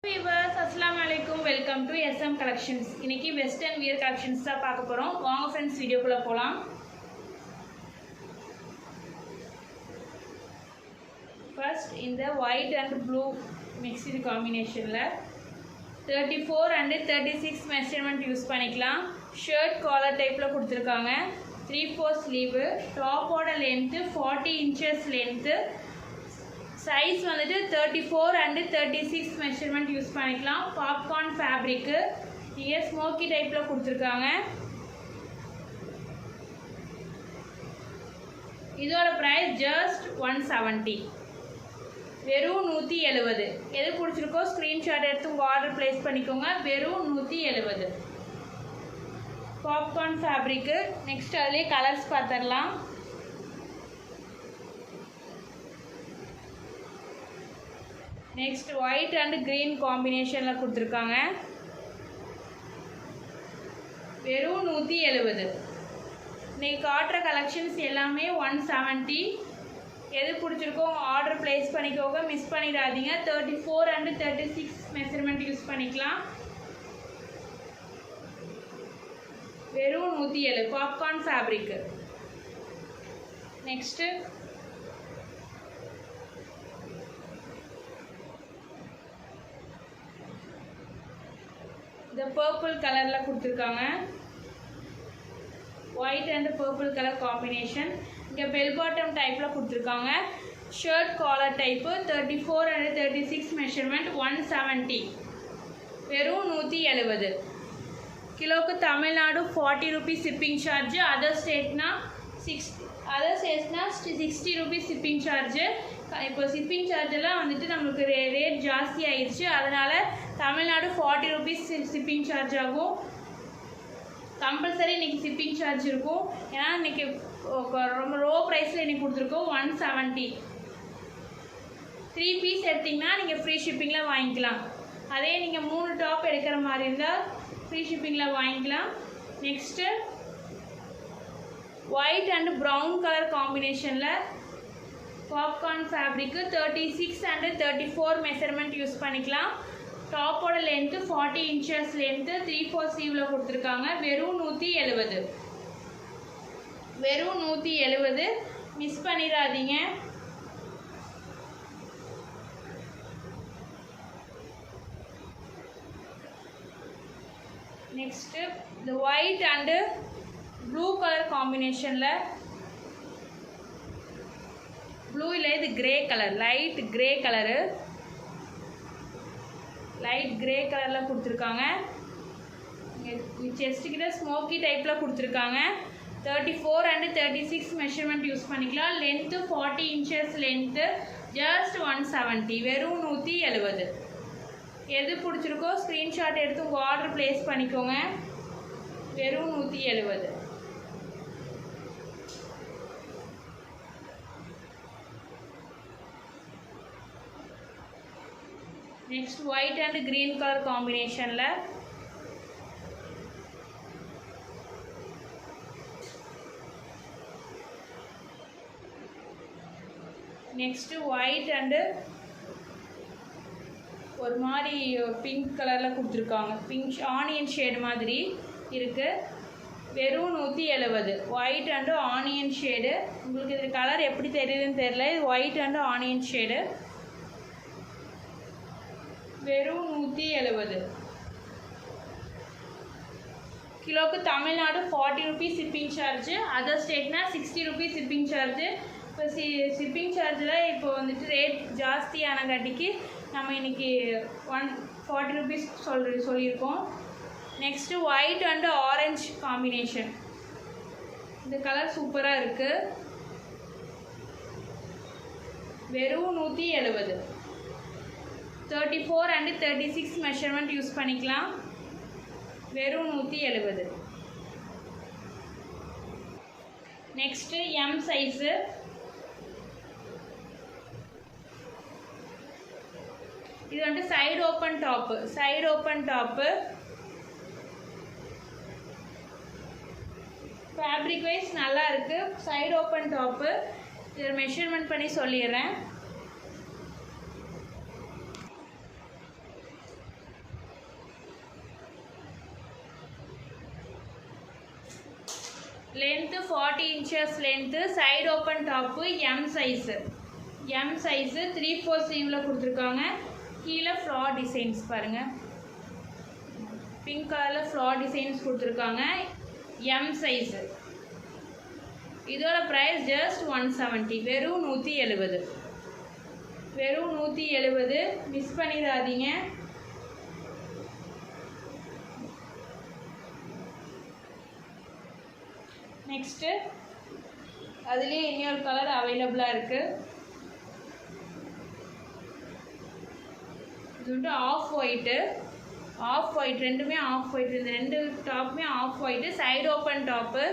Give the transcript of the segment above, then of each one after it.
Viewers, Assalamualaikum. Welcome to SM Collections. இன்னைக்கு Western wear collections தான் பார்க்க போறோம். வாங்க friends வீடியோக்குள்ள போலாம். First இந்த white and blue mixed combinationல 34 and 36 measurement use பண்ணிக்கலாம். Shirt collar typeல கொடுத்திருக்காங்க. 3/4 sleeve, top ஓட length 40 inches length. Size வந்துட்டு 34 and 36 measurement யூஸ் பண்ணிக்கலாம். பாப்கார்ன் ஃபேப்ரிக் இங்கே ஸ்மோக்கி டைப்பில் கொடுத்துருக்காங்க. இதோட ப்ரைஸ் ஜஸ்ட் 170, வெறும் 170. எது பிடிச்சிருக்கோ ஸ்க்ரீன்ஷாட் எடுத்து உங்கள் ஆர்டர் ப்ளேஸ் பண்ணிக்கோங்க. வெறும் 170 பாப்கார்ன் ஃபேப்ரிக்கு. நெக்ஸ்ட் அதுலேயே கலர்ஸ் பார்த்துடலாம். நெக்ஸ்ட் ஒயிட் அண்ட் க்ரீன் காம்பினேஷனில் கொடுத்துருக்காங்க. வெறும் 170. இன்றைக்கி காட்டுற கலெக்ஷன்ஸ் எல்லாமே 170. எது பிடிச்சிருக்கோ ஆர்டர் ப்ளேஸ் பண்ணிக்கோங்க, மிஸ் பண்ணிடாதீங்க. 34 and 36 மெஷர்மெண்ட் யூஸ் பண்ணிக்கலாம். வெறும் 170 பாப்கார்ன் ஃபேப்ரிக்கு. நெக்ஸ்ட்டு இந்த பர்பிள் கலரில் கொடுத்துருக்காங்க. White and purple colour combination. இங்கே பெல் பாட்டம் டைப்பில் கொடுத்துருக்காங்க. Shirt collar type 34 and 36 measurement 170, வெறும் 170. கிலோவுக்கு Tamil Nadu 40 rupees shipping charge. Other ஸ்டேட்ஸ்னா 60 rupees shipping charge. இப்போ ஷிப்பிங் சார்ஜெல்லாம் வந்துட்டு நம்மளுக்கு ரேட் ஜாஸ்தி ஆயிடுச்சு. அதனால் தமிழ்நாடு 40 rupees ஷிப்பிங் சார்ஜ் ஆகும். கம்பல்சரி இன்றைக்கி ஷிப்பிங் சார்ஜ் இருக்கும். ஏன்னா இன்றைக்கி ரொம்ப லோ ப்ரைஸில் இன்றைக்கி கொடுத்துருக்கோம் 170. 3 பீஸ் எடுத்திங்கன்னா நீங்கள் ஃப்ரீ ஷிப்பிங்கில் வாங்கிக்கலாம். அதே நீங்கள் 3 டாப் எடுக்கிற மாதிரி இருந்தால் ஃப்ரீ ஷிப்பிங்கில் வாங்கிக்கலாம். Next white and brown colour காம்பினேஷனில் popcorn fabric 36 and 34 measurement use பண்ணிக்கலாம். டாப்போட லென்த்து 40 inches லென்த்து 3/4 ஸ்லீவில் கொடுத்துருக்காங்க. வெறும் 170, வெறும் 170. மிஸ் பண்ணிடாதீங்க. நெக்ஸ்ட்டு இந்த ஒயிட் அண்டு ப்ளூ கலர் காம்பினேஷனில், ப்ளூ இல்லை இது grey colour, light grey colour, light grey கலரில் கொடுத்துருக்காங்க. செஸ்ட்டுக்கிட்ட ஸ்மோக்கி டைப்பில் கொடுத்துருக்காங்க. 34 and 36 மெஷர்மெண்ட் யூஸ் பண்ணிக்கலாம். லென்த்து 40 inches லென்த்து ஜஸ்ட் 170, வெறும் 170. எது பிடிச்சிருக்கோ ஸ்க்ரீன்ஷாட் எடுத்து உங்கள் ஆர்டர் ப்ளேஸ் பண்ணிக்கோங்க. வெறும் 170. Next white and green colour காம்பினேஷனில் நெக்ஸ்ட்டு ஒயிட் அண்டு ஒரு மாதிரி பிங்க் கலரில் கொடுத்துருக்காங்க. பிங்க் ஆனியன் ஷேடு மாதிரி இருக்குது. வெறும் 170. White and onion shade. உங்களுக்கு இது கலர் எப்படி தெரியுதுன்னு தெரியல. இது ஒயிட் அண்டு ஆனியன் ஷேடு. வெறும் 170. கிலோவுக்கு Tamil Nadu 40 rupees shipping charge. Other ஸ்டேட்னா 60 rupees ஷிப்பிங் சார்ஜு. இப்போ ஷிப்பிங் சார்ஜில் இப்போ வந்துட்டு ரேட் ஜாஸ்தியானங்காட்டிக்கு நம்ம இன்றைக்கி 140 rupees சொல்லியிருக்கோம். Next white and orange combination. இந்த கலர் சூப்பராக இருக்குது. வெறும் 170. 34 and 36 மெஷர்மெண்ட் யூஸ் பண்ணிக்கலாம். வெறும் 170. Next M size. இது வந்துட்டு side open top. Side open top fabric wise நல்லா இருக்குது. Side open top. இதில் மெஷர்மெண்ட் பண்ணி சொல்லிடுறேன். Length 40 inches length, side open top, M size. M size 3/4 ஸ்லீவில் கொடுத்துருக்காங்க. கீழே ஃப்ளார் டிசைன்ஸ் பாருங்கள், பிங்க் கலரில் ஃப்ளார் டிசைன்ஸ் கொடுத்துருக்காங்க. M size. இதோட ப்ரைஸ் ஜஸ்ட் 170, வெறும் 170. வெறும் 170, மிஸ் பண்ணிடாதீங்க. நெக்ஸ்ட்டு அதுலேயே இன்னொரு கலர் அவைலபிளாக இருக்குது. இது வந்து ஆஃப் ஒயிட்டு, ஆஃப் ஒயிட், ரெண்டுமே ஆஃப் ஒயிட். இந்த ரெண்டு டாப்புமே off white, side open top,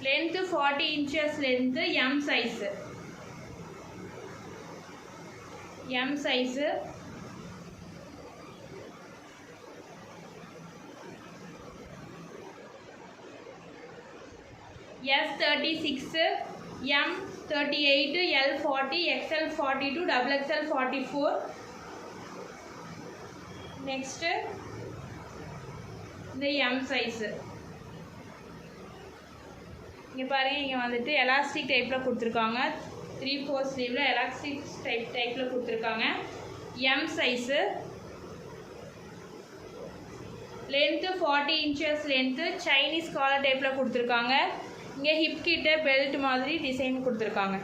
length 40 inches length, M size. M size. S36, M38, L40, XL42, XXL44. Next இந்த எம் சைஸு. இங்கே பாருங்கள், இங்கே வந்துட்டு எலாஸ்டிக் டைப்பில் கொடுத்துருக்காங்க. 3/4 ஸ்லீவில் எலாஸ்டிக் டைப்பில் கொடுத்துருக்காங்க. M size. Length 40 inches length, Chinese collar டைப்பில் கொடுத்துருக்காங்க. இங்கே ஹிப் கிட்ட பெல்ட் மாதிரி டிசைன் கொடுத்துருக்காங்க.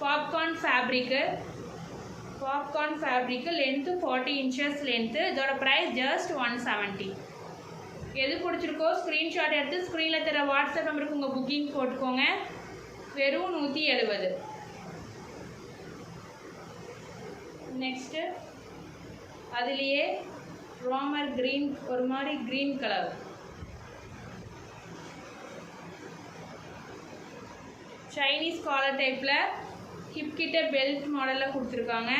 Popcorn fabric, popcorn fabric, length 40 inches length. இதோட ப்ரைஸ் ஜஸ்ட் 170. எது பிடிச்சிருக்கோ ஸ்க்ரீன்ஷாட் எடுத்து ஸ்க்ரீனில் தர வாட்ஸ்அப் நம்பருக்கு உங்கள் புக்கிங் போட்டுக்கோங்க. வெறும் 170. நெக்ஸ்ட்டு அதுலேயே ராமர் க்ரீன், ஒரு மாதிரி க்ரீன் கலர், சைனீஸ் காலர் டைப்பில் ஹிப் கிட்ட பெல்ட் மாடலில் கொடுத்துருக்காங்க.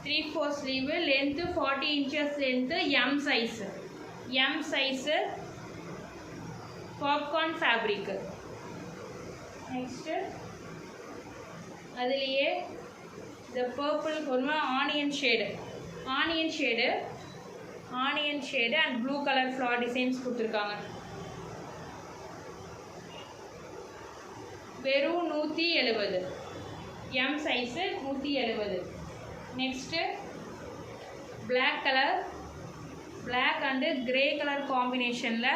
3/4 sleeve, length 40 inches length, M size. M size, popcorn fabric. Next அதுலேயே இந்த பர்பிள், ஒரு onion shade, onion shade, onion shade and blue colour floral designs கொடுத்துருக்காங்க. வெறும் 170. M size 170. Next black colour, black and grey colour காம்பினேஷனில்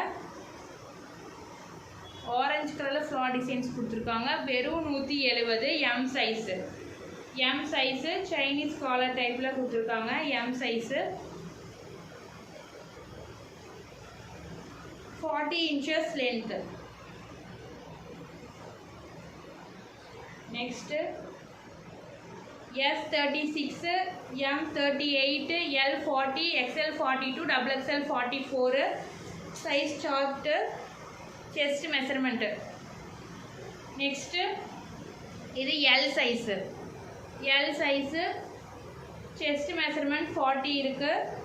orange கலரில் floral designs கொடுத்துருக்காங்க. வெறும் 170. M size. M size, Chinese collar டைப்பில் கொடுத்துருக்காங்க. M size. 40 inches length. Next S36, M38, L40, XL42, XXL44 size chart, chest measurement. Next இது L size. L size, chest measurement 40 இருக்குது.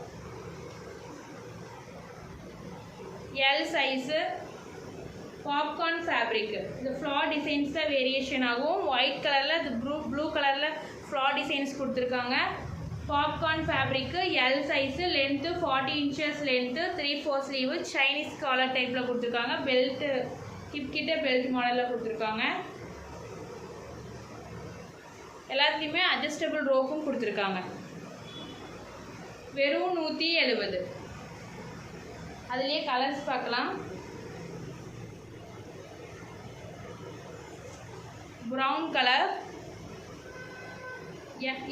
L size, popcorn fabric. இந்த floral designs தான் variation ஆகும். White கலரில், இது blue கலரில் ஃப்ளார் டிசைன்ஸ் கொடுத்துருக்காங்க. Popcorn fabric, L size, length 40 inches length, 3/4 sleeve, Chinese collar டைப்பில் கொடுத்துருக்காங்க. பெல்ட்டு ஹிப் கிட்ட பெல்ட் மாடலில் கொடுத்துருக்காங்க. எல்லாத்துலேயுமே அட்ஜஸ்டபிள் ரோப்பும் கொடுத்துருக்காங்க. வெறும் 170. அதுலேயே கலர்ஸ் பார்க்கலாம். Brown colour,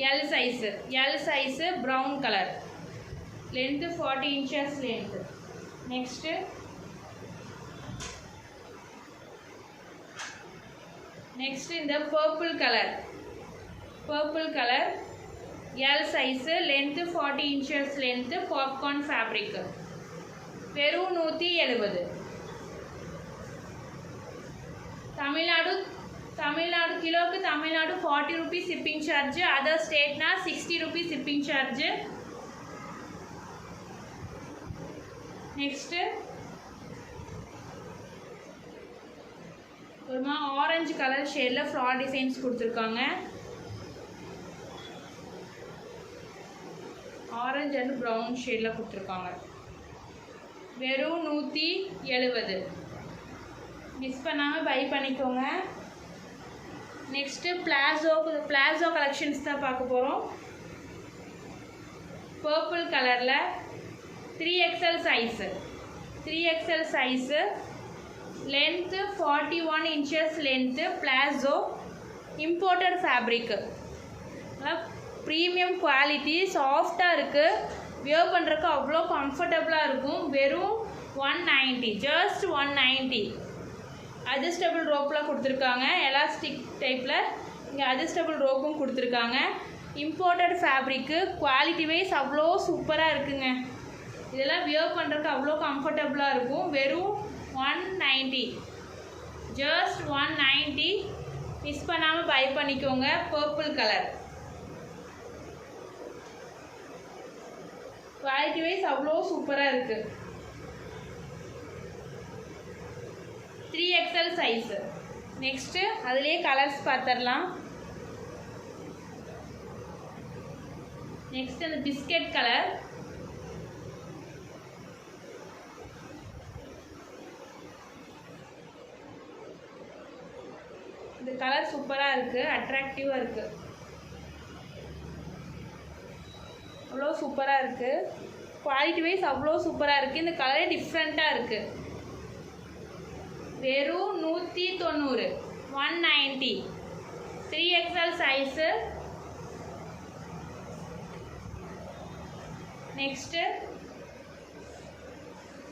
L size. L size, brown colour, length 40 inches length. Next இந்த purple colour, purple colour, L size, length 40 inches length, popcorn fabric. வெறும் 170. தமிழ்நாடு கிலோவுக்கு Tamil Nadu 40 rupees shipping charge. Other ஸ்டேட்னா 60 rupees ஷிப்பிங் சார்ஜ். நெக்ஸ்ட்டு ஒரு orange colour ஷேடில் floral designs கொடுத்துருக்காங்க. Orange and brown ஷேடில் கொடுத்துருக்காங்க. வெறும் 170. மிஸ் பண்ணாமல் பை பண்ணிக்கோங்க. நெக்ஸ்ட்டு பிளாசோ கலெக்ஷன்ஸ் தான் பார்க்க போகிறோம். பர்பிள் கலரில் 3XL size length 41 inches length, palazzo, imported fabric, premium quality, சாஃப்டாக இருக்குது, வியர் பண்ணுறதுக்கு அவ்வளோ கம்ஃபர்டபுளாக இருக்கும். வெறும் 190, ஜஸ்ட் 190. அட்ஜஸ்டபிள் ரோப்பில் கொடுத்துருக்காங்க, எலாஸ்டிக் டைப்பில் இங்கே அட்ஜஸ்டபிள் ரோப்பும் கொடுத்துருக்காங்க. இம்போர்ட்டட் ஃபேப்ரிக்கு, குவாலிட்டி வைஸ் அவ்வளோ சூப்பராக இருக்குங்க. இதெல்லாம் வியர் பண்ணுறதுக்கு அவ்வளோ கம்ஃபர்டபுளாக இருக்கும். வெறும் 190, ஜஸ்ட் 190. மிஸ் பண்ணாமல் பை பண்ணிக்கோங்க. பர்பிள் கலர், குவாலிட்டி வைஸ் அவ்வளோ சூப்பராக இருக்குது. 3XL size. நெக்ஸ்ட்டு அதுலேயே கலர்ஸ் பார்த்துடலாம். நெக்ஸ்ட் அந்த பிஸ்கட் கலர், இந்த கலர் சூப்பராக இருக்குது, அட்ராக்டிவாக இருக்குது, அவ்வளோ சூப்பராக இருக்குது. குவாலிட்டி வைஸ் அவ்வளோ சூப்பராக இருக்குது. இந்த கலரே டிஃப்ரெண்ட்டாக இருக்குது. வெறும் 190, 190. 3XL size. Next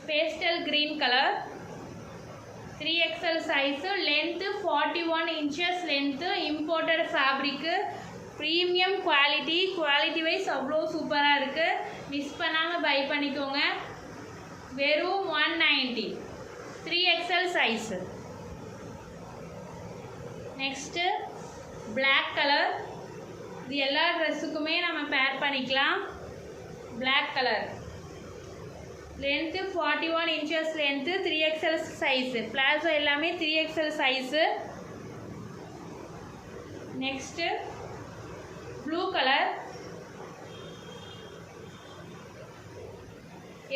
pastel green colour, 3XL size, length 41 inches length, imported fabric, premium quality wise அவ்வளோ சூப்பராக இருக்குது. மிஸ் பண்ணாமல் பை பண்ணிக்கோங்க. வெறும் 190, 3XL size. Next black colour, இது எல்லா ட்ரெஸ்ஸுக்குமே நம்ம பேர் பண்ணிக்கலாம். Black colour, length 41 inches length, 3XL size, palazzo எல்லாமே 3XL size. Next blue colour,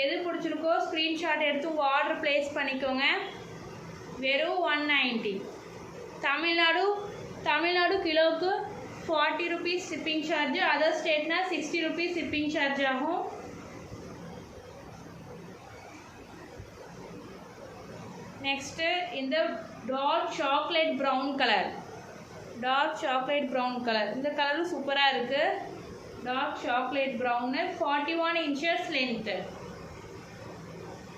எது பிடிச்சிருக்கோ ஸ்க்ரீன்ஷாட் எடுத்து உங்கள் ஆர்டர் ப்ளேஸ் பண்ணிக்கோங்க. வெறும் 190. தமிழ்நாடு கிலோவுக்கு 40 rupees ஷிப்பிங் சார்ஜ், அதர் ஸ்டேட்னா 60 rupees ஷிப்பிங் சார்ஜ் ஆகும். நெக்ஸ்ட்டு இந்த டார்க் சாக்லேட் ப்ரௌன் கலர், இந்த கலரும் சூப்பராக இருக்குது. Dark chocolate brown, 41 inches length,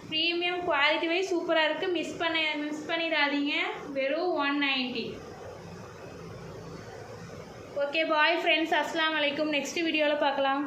premium quality wise சூப்பராக இருக்குது. மிஸ் பண்ணிடாதீங்க. வெறும் 190. ஓகே பாய் ஃப்ரெண்ட்ஸ், அஸ்ஸலாமு அலைக்கும். நெக்ஸ்ட் வீடியோவில் பார்க்கலாம்.